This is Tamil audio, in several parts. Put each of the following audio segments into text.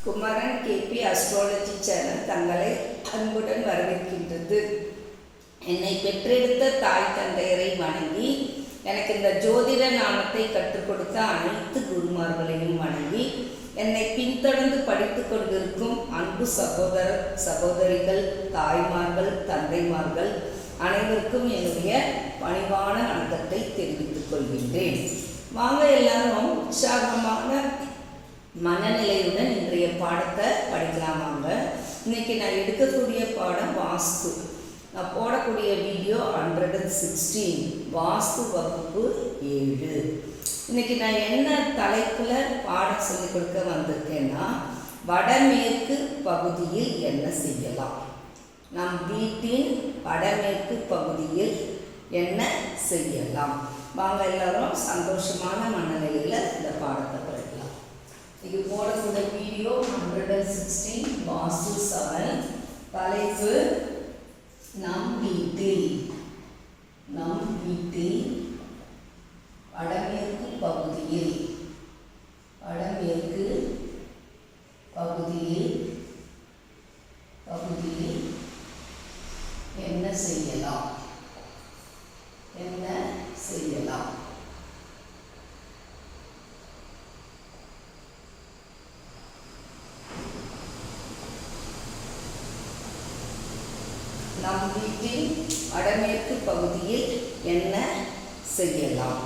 குமரன் கேபி அஸ்ட்ராலஜி சேனல் தங்களை அன்புடன் வரவேற்கின்றது. என்னை பெற்றெடுத்த தாய் தந்தையரை வணங்கி எனக்கு இந்த ஜோதிட நாமத்தை கற்றுக் கொடுத்த அனைத்து குருமார்களையும் வணங்கி என்னை பின்தொடர்ந்து படித்து கொண்டிருக்கும் அன்பு சகோதர சகோதரிகள், தாய்மார்கள், தந்தைமார்கள் அனைவருக்கும் என்னுடைய பணிவான வணக்கத்தை தெரிவித்துக் கொள்கின்றேன். வாங்க எல்லாரும் உற்சாகமான மனநிலையுடன் இன்றைய பாடத்தை படிக்கலாம். வாங்க. இன்னைக்கு நான் எடுக்கக்கூடிய பாடம் வாஸ்து. நான் போடக்கூடிய வீடியோ 116 வாஸ்து வகுப்பு 7. இன்னைக்கு நான் என்ன தலைப்பில் பாடம் சொல்லிக் கொடுக்க வந்திருக்கேன்னா, வடமேற்கு பகுதியில் என்ன செய்யலாம், நம் வீட்டின் வடமேற்கு பகுதியில் என்ன செய்யலாம். வாங்க எல்லாரும் சந்தோஷமான மனநிலையில் இந்த பாடத்தை படிக்கலாம். இது போடக்கூடிய வீடியோ 116 வாஸ்து 7. தலைப்பு நம் வீட்டில் வடமேற்கு பகுதியில் என்ன செய்யலாம். நம் வீட்டின் வடமேற்கு பகுதியில் என்ன செய்யலாம்.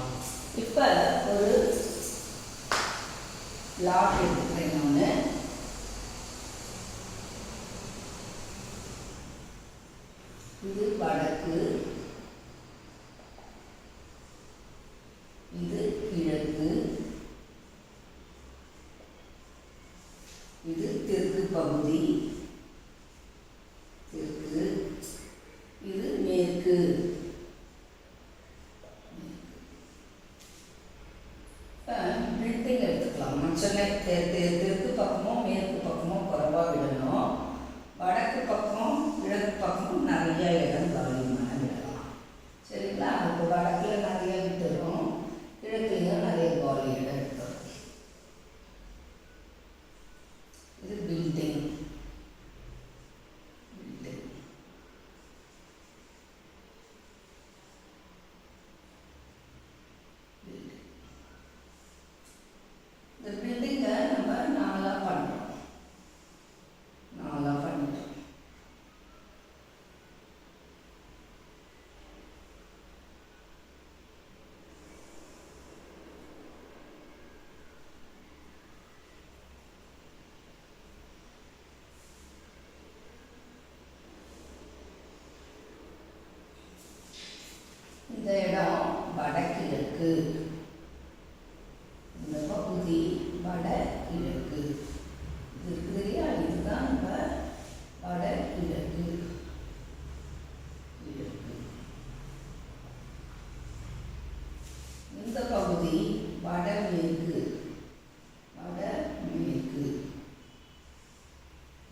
இப்போ ஒரு லாட் எடுக்கிறேன். நான் இது வடக்கு, இது கிழக்கு, இது தெற்கு பகுதி, இது மேற்கு. பில்டிங் எடுத்துக்கலாம். மனுஷனை தெற்கு பக்கமோ மேற்கு பக்கமோ குறைவா விடணும். வடக்கு பக்கம் கிழக்கு பக்கம் நிறைய இடம் காலியான விடலாம். சரிங்களா? இப்போ வடக்குல நிறைய விட்டுரும், கிழக்குலையும் நிறைய காலி இடம் எடுத்துரும். இது பில்டிங். இந்த பில்டிங்கை நம்ம நாலாக பண்ணுறோம். இந்த இடம் வடகிழக்கு, இந்த பகுதி வடகிழக்கு. இது இருக்குது இல்லையா, இதுதான் நம்ம வடகிழக்கு. இந்த பகுதி வடமேற்கு.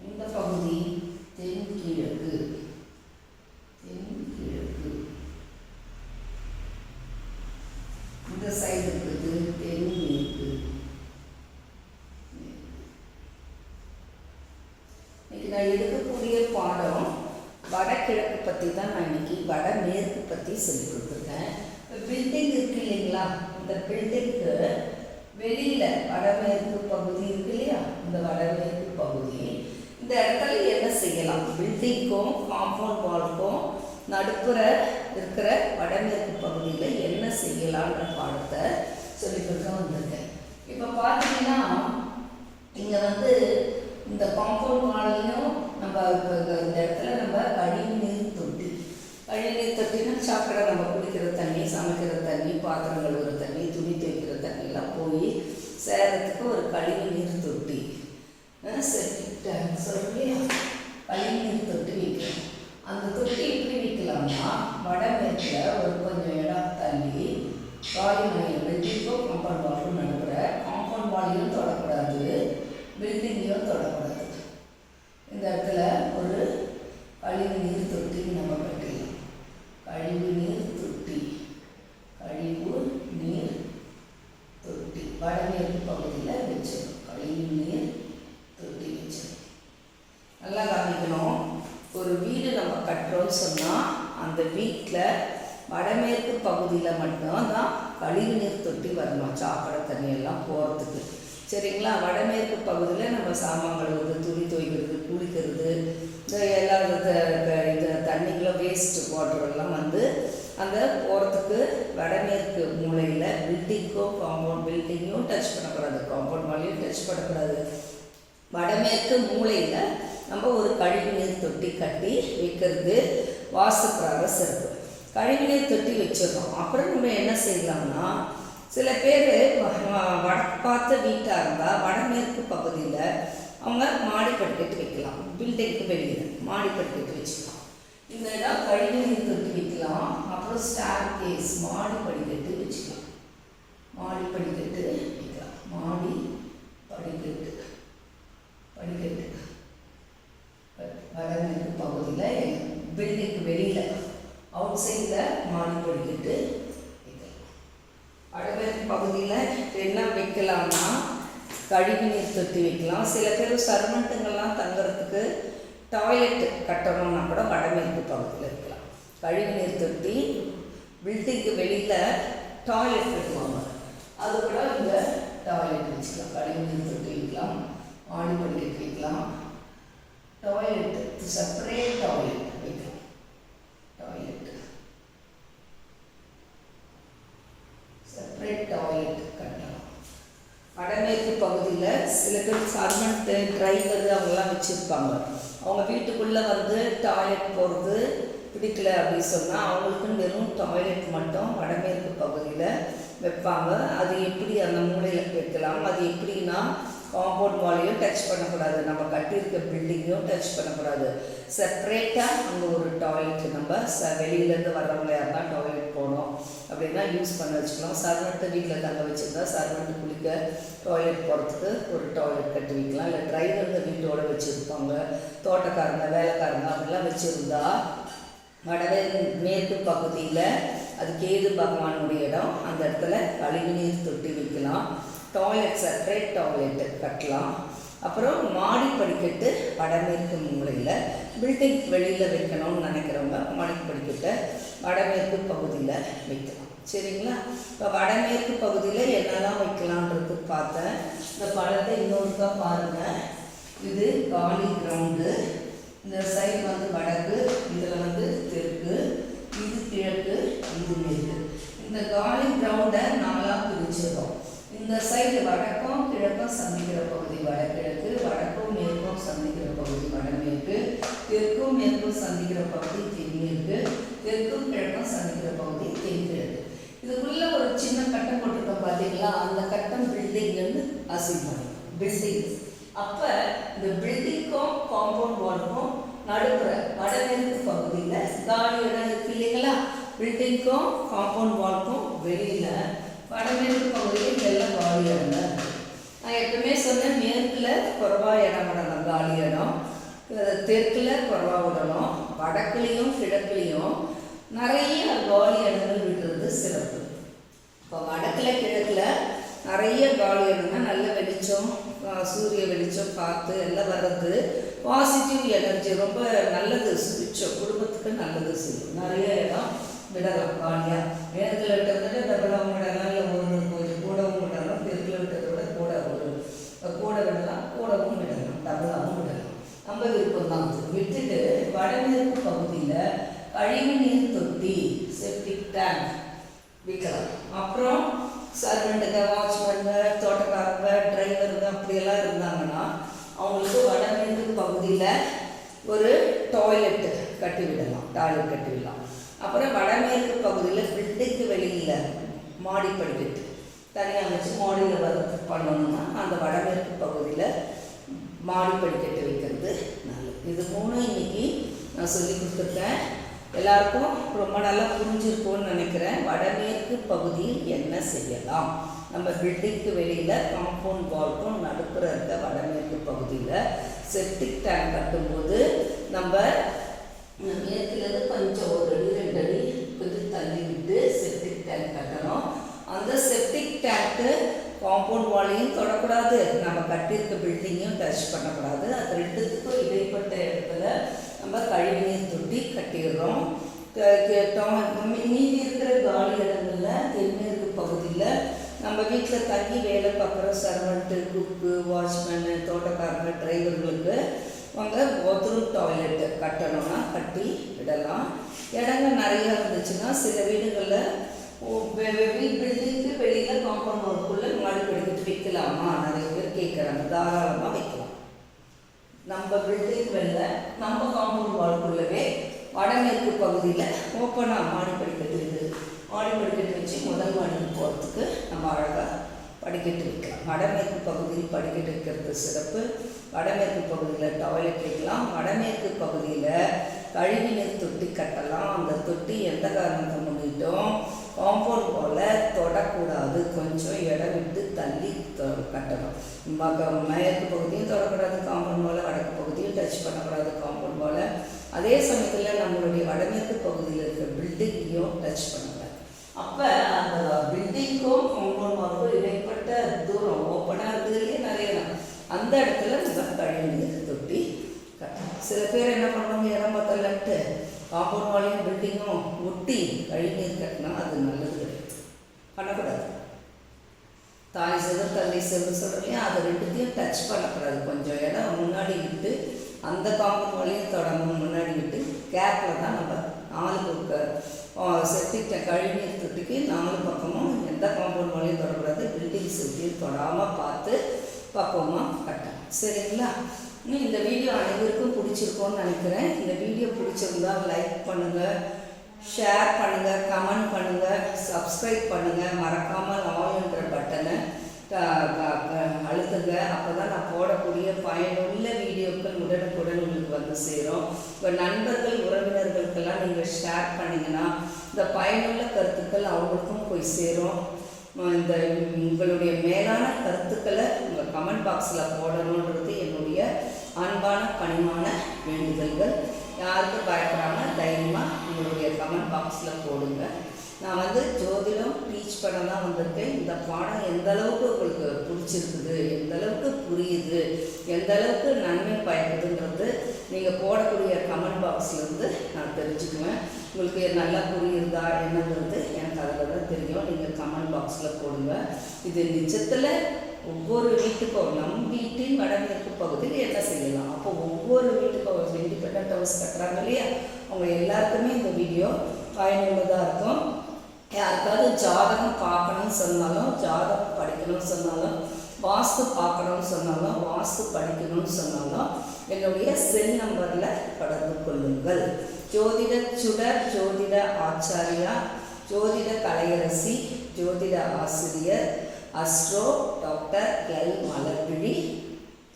இந்த பகுதி தென்கிழக்கு. இந்த சைடு இருக்குது தென்மேற்கு. இன்னைக்கு நான் எடுக்கக்கூடிய பாடம் வடகிழக்கு பற்றி தான். நான் இன்னைக்கு வடமேற்கு பற்றி சொல்லி கொடுத்துருக்கேன். பில்டிங் இருக்கு இல்லைங்களா, இந்த பில்டிங்க்கு வெளியில் வடமேற்கு பகுதி இருக்கு இல்லையா, இந்த வடமேற்கு பகுதி, இந்த இடத்துல என்ன செய்யலாம். பில்டிங்க்கும் காம்பவுண்ட் வால்க்கும் நடுப்புற இருக்கிற வடமேற்கு பகுதியில் என்ன செய்யலான்ற பாடத்தை சொல்லி கொடுக்க வந்திருக்கேன். இப்போ பார்த்தீங்கன்னா இங்கே இந்த காம்பவுண்ட் வாலையும் நம்ம இப்போ இந்த இடத்துல நம்ம கழிவுநீர் தொட்டினா சாக்கடை, நம்ம குடிக்கிற தண்ணி, சமைக்கிற தண்ணி, பாத்திரம் கழுவுற தண்ணி, துணி துவைக்கிற தண்ணியெல்லாம் போய் சேரத்துக்கு ஒரு கழிவுநீர் தொட்டி, செப்டிக் டேங்க் சொல்லியா, கழிவுநீர் தொட்டி வைக்கிறோம். அந்த தொட்டி எப்படி வைக்கலாம்னா, வடமேற்கில் ஒரு கொஞ்சம் இடம் தள்ளி காலி மனையில் பில்டிங்கும் காம்பவுண்ட் வாலும் நடுப்புற. காம்பவுண்ட் வாலையும் தொடக்கூடாது, பில்டிங்கையும் தொடக்கூடாது. இந்த இடத்துல ஒரு கழிவு நீர் தொட்டி நம்ம கட்டிடலாம். கழிவு நீர் தொட்டி வடமேற்கு பகுதியில் வச்சிடும். கழிவு நீர் தொட்டி கட்டுறோன்னு சொன்னால் அந்த வீட்டில் வடமேற்கு பகுதியில் மட்டும்தான் கழிவுநீர் தொட்டி வரணும், சாக்கடை தண்ணியெல்லாம் போகிறதுக்கு. சரிங்களா? வடமேற்கு பகுதியில் நம்ம சாமான் கழுவுறது, துணி துவைக்கிறது, குளிக்கிறது, இந்த எல்லா இந்த தண்ணிகளும் வேஸ்ட் வாட்டரெல்லாம் அந்த போகிறதுக்கு வடமேற்கு மூலையில் பில்டிங்கும் டச் பண்ணக்கூடாது, காம்பவுண்ட் வாலையும் டச் பண்ணக்கூடாது. வடமேற்கு மூலையில் நம்ம ஒரு கழிவுநீர் தொட்டி கட்டி வைக்கிறது வாஸ்துப்பிரகார சிறப்பு. கழிவுநீர் தொட்டி வச்சிடறோம். அப்புறம் நம்ம என்ன செய்யலாம்னா, சில பேர் வடக்கு பார்த்த வீட்டாக இருந்தால் வடமேற்கு பகுதியில் அவங்க மாடி படிக்கட்டு வைக்கலாம். பில்டிங்க்கு வெளியில் மாடி படிக்கட்டு வச்சுக்கலாம். இந்த இடம் கழிவுநீர் தொட்டி வைக்கலாம். அப்புறம் ஸ்டார் கேஸ் மாடி படிக்கட்டு வச்சுக்கலாம். மாடி படிக்கட்டு வைக்கலாம். மாடி படிக்கட்டு வடமேற்கு பகுதியில் பில்டிங்க்கு வெளியில் அவுட் சைடில் மாடி படிக்கட்டு வைக்கலாம். வடமேற்கு பகுதியில் என்ன வைக்கலாம்னா கழிவுநீர் தொட்டி வைக்கலாம். சில பேர் சர்வெண்ட்டுங்கள்லாம் தங்குறதுக்கு டாய்லெட் கட்டணும்னா கூட வடமேற்கு பகுதியில் இருக்கலாம். கழிவுநீர் தொட்டி பில்டிங்க்கு வெளியில் டாய்லெட் கட்டுவாங்க, அது கூட இந்த டாய்லெட் வச்சுக்கலாம். கழிவுநீர் தொட்டி வைக்கலாம், மாடி படிக்கட்டு வைக்கலாம், டாய்லெட் செப்பரேட் டாய்லெட் வைக்கலாம். டாய்லெட் செப்பரேட் டாய்லெட் கட்டலாம். வடமேற்கு பகுதியில் சில பேர் சர்வெண்ட்டு, டிரைவர் அவங்கெல்லாம் வச்சுருப்பாங்க. அவங்க வீட்டுக்குள்ளே டாய்லெட் போகிறது பிடிக்கல அப்படின்னு சொன்னால் அவங்களுக்குன்னு வெறும் டாய்லெட் மட்டும் வடமேற்கு பகுதியில் வைப்பாங்க. அது எப்படி அந்த மூலையில் வைக்கலாம், அது எப்படின்னா காம்பவுண்ட் வாலையும் டச் பண்ணக்கூடாது, நம்ம கட்டியிருக்க பில்டிங்கையும் டச் பண்ணக்கூடாது. செப்ரேட்டாக அங்கே ஒரு டாய்லெட் நம்ம வெளியிலேருந்து வர்றவங்க யாருன்னா டாய்லெட் போகணும் அப்படின்னா யூஸ் பண்ண வச்சுக்கலாம். சர்வெண்ட்டு வீட்டில் தங்க வச்சுருந்தா சர்வெண்ட்டு குளிக்க டாய்லெட் போகிறதுக்கு ஒரு டாய்லெட் கட்டி வைக்கலாம். இல்லை டிரைவருங்க வீட்டோடு வச்சுருப்பாங்க, தோட்டக்காரங்க, வேலைக்காரங்க அப்படிலாம் வச்சுருந்தா மேற்கு பகுதியில் அது கேது பகவானுடைய இடம், அந்த இடத்துல கழிவுநீர் தொட்டி வைக்கலாம். டாய்லெட் செப்பரேட் டாய்லெட்டு கட்டலாம். அப்புறம் மாடி படிக்கட்டு வடமேற்கு மூலையில் பில்டிங் வெளியில் வைக்கணும்னு நினைக்கிறவங்க மாடி படிக்கட்டை வடமேற்கு பகுதியில் வைக்கலாம். சரிங்களா? இப்போ வடமேற்கு பகுதியில் என்னெல்லாம் வைக்கலான்றது பார்த்தேன். இந்த படத்தை இன்னொருக்கா பாருங்கள். இது காலி கிரவுண்டு, இந்த சைடு வடக்கு, இதில் தெற்கு, இது கிழக்கு, இது மேற்கு. இந்த காலி கிரவுண்டை 4ஆக பிரிச்சிடும். இந்த சைடு வடக்கும் கிழக்கும் சந்திக்கிற பகுதி வடகிழக்கு, வடக்கும் மேற்கும் சந்திக்கிற பகுதி வடமேற்கு, தெற்கும் மேற்கும் சந்திக்கிற பகுதி தென்மேற்கு, தெற்கும் கிழக்கும் சந்திக்கிற பகுதி தென்கிழக்கு. இதுக்குள்ள ஒரு சின்ன கட்டம் போட்டிருக்கோம் பார்த்தீங்களா, அந்த கட்டம் பில்டிங்லேருந்து அசைன் பண்ணும் பில்டிங். அப்போ இந்த பில்டிங்க்கும் காம்பவுண்ட் வாலுக்கும் நடுப்புற வடமேற்கு பகுதியில் காலி இடம் இருக்கு இல்லைங்களா? பில்டிங்க்கும் காம்பவுண்ட் வாலுக்கும் வெளியில் வடமேற்கு பகுதியில் இதெல்லாம் காலி இடம் தான். நான் எப்பவுமே சொன்னேன், மேற்கில் குறைவாக இடம் விடணும், காலி இடம். தெற்கில் குறைவாக விடணும், வடக்குலேயும் கிழக்குலேயும் நிறைய காலி இடங்கள் விடுறது சிறப்பு. இப்போ வடக்கில் கிழக்கில் நிறைய காலி இடம்னா நல்ல வெளிச்சம், சூரிய வெளிச்சம், காற்று எல்லாம் வர்றது பாசிட்டிவ் எனர்ஜி ரொம்ப நல்லது, சுபிச்சம் குடும்பத்துக்கு நல்லது செய்யும். நிறைய இடம் விடலாம் காலியாக. மேற்கில் விட்டதை டபுளாகவும் விடலாம், இல்லை கொஞ்சம் கூடவும் விடலாம். தெற்கில் விட்டதை விட கூட விடலாம், கூடவும் விடலாம், டபுளாகவும் விடலாம். நம்ம விருப்பம் தான். விட்டுட்டு வடமேற்கு பகுதியில் கழிவுநீர் தொட்டி செப்டிக் டேங்க் வைக்கலாம். அப்புறம் சர்வெண்ட்டுங்க, வாட்ச்மேனுங்க, தோட்டக்காரங்க, டிரைவருங்க அப்படியெல்லாம் இருந்தாங்கன்னா அவங்களுக்கு வடமேற்கு பகுதியில் ஒரு டாய்லெட்டு கட்டி விடலாம், டாய்லெட் கட்டி விடலாம். அப்புறம் வடமேற்கு பகுதியில் பில்டிங்க்கு வெளியில் மாடி படிக்கட்டு தனியாக வச்சு மாடியில் பண்ணணும்னா அந்த வடமேற்கு பகுதியில் மாடி படிக்கட்டு வைக்கிறது நல்லது. இது 3 இன்னைக்கு நான் சொல்லி கொடுத்துருக்கேன். எல்லாருக்கும் ரொம்ப நல்லா புரிஞ்சிருக்கும்னு நினைக்கிறேன். வடமேற்கு பகுதியில் என்ன செய்யலாம், நம்ம பில்டிங்க்கு வெளியில் காம்பவுண்ட் வால்க்கும் நடுப்புற இருக்க வடமேற்கு பகுதியில் செப்டிக் டேங்க் கட்டும்போது நம்ம மேற்கிலேருந்து கொஞ்சம் 1 அடி 2 அடி கொஞ்சம் தள்ளி விட்டு செப்டிக் டேங்க் கட்டணும். அந்த செப்டிக் டேங்க்கு காம்பவுண்ட் காம்பவுண்ட் வாலையும் தொடக்கூடாது, நம்ம கட்டியிருக்க பில்டிங்கையும் டச் பண்ணக்கூடாது. அது ரெண்டுத்துக்கும் இடைப்பட்ட இடத்துல நம்ம கழிவுநீர் தொட்டி கட்டிடுறோம். மீதி இருக்கிற காலி இடங்களில் தென்மேற்கு பகுதியில் நம்ம வீட்டில் தங்கி வேலை பார்க்குற சர்வெண்ட்டு, குக்கு, வாட்ச்மேனு, தோட்டக்காரங்க, டிரைவர்களுக்கு அவங்க பாத்ரூம் டாய்லெட்டு கட்டணும்னா கட்டி விடலாம். இடங்கள் நிறையா இருந்துச்சுன்னா சில வீடுகளில் பில்டிங்க்கு வெளியில் காம்பவுண்ட் வாலுக்குள்ளே மாடி படிக்கட்டு வைக்கலாமா நிறைய பேர் கேட்குறாங்க. தாராளமாக வைக்கலாம். நம்ம பில்டிங் வெளில நம்ம காம்பவுண்ட் வாலுக்குள்ளவே வடமேற்கு பகுதியில் ஓப்பனாக மாடி படிக்கட்டு இருக்குது. மாடி படிக்கட்டு வச்சு முதல் மாடிக்கு போகிறதுக்கு நம்ம அழகாக படிக்கட்டு வைக்கலாம். வடமேற்கு பகுதியில் படிக்கட்டு வைக்கிறது சிறப்பு. வடமேற்கு பகுதியில் டாய்லெட் வைக்கலாம். வடமேற்கு பகுதியில் கழிவுநீர் தொட்டி கட்டலாம். அந்த தொட்டி எந்த காரணத்தை முன்னிட்டும் காம்பவுண்ட் போல் தொடக்கூடாது, கொஞ்சம் இடம் விட்டு தள்ளி கட்டணும். மேற்கு பகுதியும் தொடக்கூடாது காம்பவுண்ட் போல், வடக்கு பகுதியும் டச் பண்ணக்கூடாது காம்பவுண்ட் போல். அதே சமயத்தில் நம்மளுடைய வடமேற்கு பகுதியில் இருக்கிற பில்டிங்கையும் டச் பண்ணக்கூடாது. அப்போ அந்த பில்டிங்க்கும் காம்பவுண்ட் வாலுக்கும் இடைப்பட்ட தூரம் ஓப்பனாக இருக்கிறதுலேயே நிறைய அந்த இடத்துல நம்ம கழிவுநீர் தொட்டி கட்டணும். சில பேர் என்ன பண்ணுவாங்க, இடம் பார்த்தலன்ட்டு காம்பவுண்ட் வாலையும் பில்டிங்கும் ஒட்டி கழிவுநீர் கட்டினா அது நல்லது கிடையாது, பண்ணக்கூடாது. தாய் செவரு தள்ளி செவரு சொல்கிறலையும் அது ரெண்டுத்தையும் டச் பண்ணக்கூடாது. கொஞ்சம் இடம் முன்னாடி விட்டு அந்த காம்பவுண்ட் வாலையும் தொடங்க முன்னாடி விட்டு கேப்பில் தான் நம்ம 4 செப்டிக் கழிவுநீர் தொட்டிக்கு 4 பக்கமும் எந்த காம்பவுண்ட் வாலையும் தொடக்கூடாது. பில்டிங் செப்டியும் தொடாமல் பார்த்து பக்குவமாக கட்டணும். சரிங்களா? இந்த வீடியோ அனைவருக்கும் பிடிச்சிருக்கோன்னு நினைக்கிறேன். இந்த வீடியோ பிடிச்சிருந்தா லைக் பண்ணுங்கள், ஷேர் பண்ணுங்கள், கமெண்ட் பண்ணுங்கள், சப்ஸ்கிரைப் பண்ணுங்கள். மறக்காமல் ஆல்ன்ற பட்டனை அழுத்துங்க. அப்போ தான் நான் போடக்கூடிய பயனுள்ள வீடியோக்கள் உடனுக்குடன் உங்களுக்கு வந்து சேரும். இப்போ நண்பர்கள், உறவினர்களுக்கெல்லாம் நீங்கள் ஷேர் பண்ணிங்கன்னா இந்த பயனுள்ள கருத்துக்கள் அவங்களுக்கும் போய் சேரும். இந்த உங்களுடைய மேலான கருத்துக்களை உங்கள் கமெண்ட் பாக்ஸில் போடணுன்றது என்னுடைய அன்பான பணிவான வேண்டுதல்கள். யாருக்கும் பயப்படாமல் தைரியமாக உங்களுடைய கமெண்ட் பாக்ஸில் போடுங்க. நான் ஜோதிடம் டீச் பண்ண தான் வந்திருக்கேன். இந்த பாடம் எந்த அளவுக்கு உங்களுக்கு பிடிச்சிருக்குது, எந்த அளவுக்கு புரியுது, எந்த அளவுக்கு நன்மை பயக்குதுன்றது நீங்கள் போடக்கூடிய கமெண்ட் பாக்ஸ்லேருந்து நான் தெரிஞ்சுக்குவேன். உங்களுக்கு நல்லா புரியுறதா என்னங்கிறது எனக்கு அதில் தான் தெரியும். நீங்கள் கமெண்ட் பாக்ஸில் போடுங்க. இது நிஜத்தில் ஒவ்வொரு வீட்டுக்கும் நம் வீட்டின் வடமேற்கு பகுதியில் என்ன செய்யலாம். அப்போ ஒவ்வொரு வீட்டுக்கும் இண்டிபெண்ட் ஹவுஸ் கட்டுறாங்க இல்லையா, அவங்க எல்லாருக்குமே இந்த வீடியோ பயனுள்ளதாக இருக்கும். யாருக்காவது ஜாதகம் பார்க்கணும்னு சொன்னாலும், ஜாதகம் படிக்கணும்னு சொன்னாலும், வாஸ்து பார்க்கணும்னு சொன்னாலும், வாஸ்து படிக்கணும்னு சொன்னாலும் என்னுடைய செல் நம்பரில் தொடர்பு கொள்ளுங்கள். ஜோதிட சுடர், ஜோதிட ஆச்சாரியா, ஜோதிட கலையரசி, ஜோதிட ஆசிரியர், astro doctor L Malarvizhi,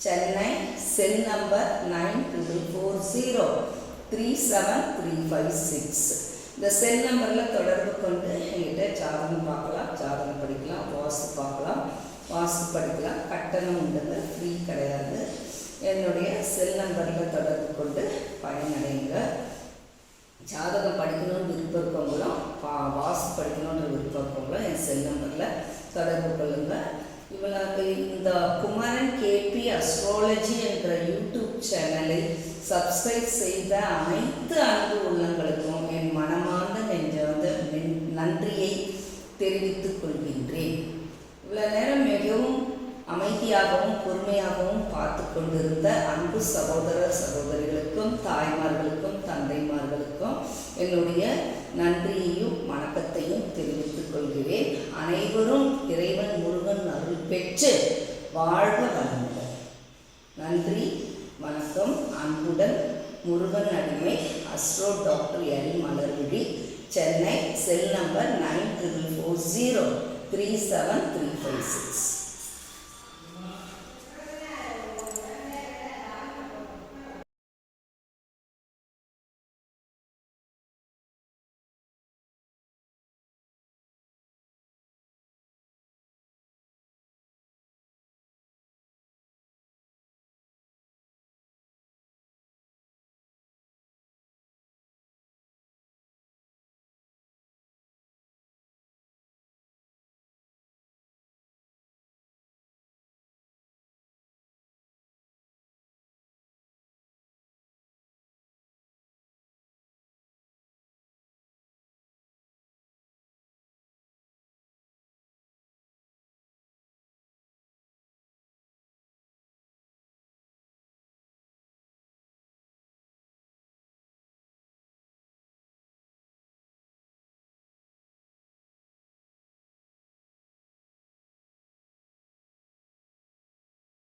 Chennai. Cell number 9404037356. இந்த செல் நம்பரில் தொடர்பு கொண்டு என்கிட்ட ஜாதகம் பார்க்கலாம், ஜாதகம் படிக்கலாம், வாஸ்து பார்க்கலாம், வாஸ்து படிக்கலாம். கட்டணம் உண்டுங்க, ஃப்ரீ கிடையாது. என்னுடைய செல் நம்பரில் தொடர்பு கொண்டு பயனடைங்க. ஜாதகம் படிக்கணும்னு விருப்பம் இருக்கவங்களும், வாஸ்து படிக்கணுன்ற விருப்பம் இருக்கவங்களும் என் செல் நம்பரில் தொடர்பு கொள்ளுங்கள். இவளுக்கு இந்த குமரன் கேபி அஸ்ட்ராலஜி என்ற யூடியூப் சேனலை சப்ஸ்கிரைப் செய்த அனைத்து அன்பு உள்ளங்களுக்கும் என் மனமார்ந்த நெஞ்சார்ந்த நன்றியை தெரிவித்துக் கொள்கின்றேன். இவ்வளோ நேரம் மிகவும் அமைதியாகவும் பொறுமையாகவும் பார்த்து கொண்டிருந்த அன்பு சகோதர சகோதரிகளுக்கும், தாய்மார்களுக்கும், தந்தைமார்களுக்கும் என்னுடைய நன்றியையும் வணக்கத்தையும் தெரிவித்துக் கொள்கிறேன். அனைவரும் இறைவன் முருகன் அருள் பெற்று வாழ்க வளமுடன். நன்றி, வணக்கம். அன்புடன் முருகன் அடிமை, astro doctor L Malarvizhi, Chennai. Cell number 9440373556.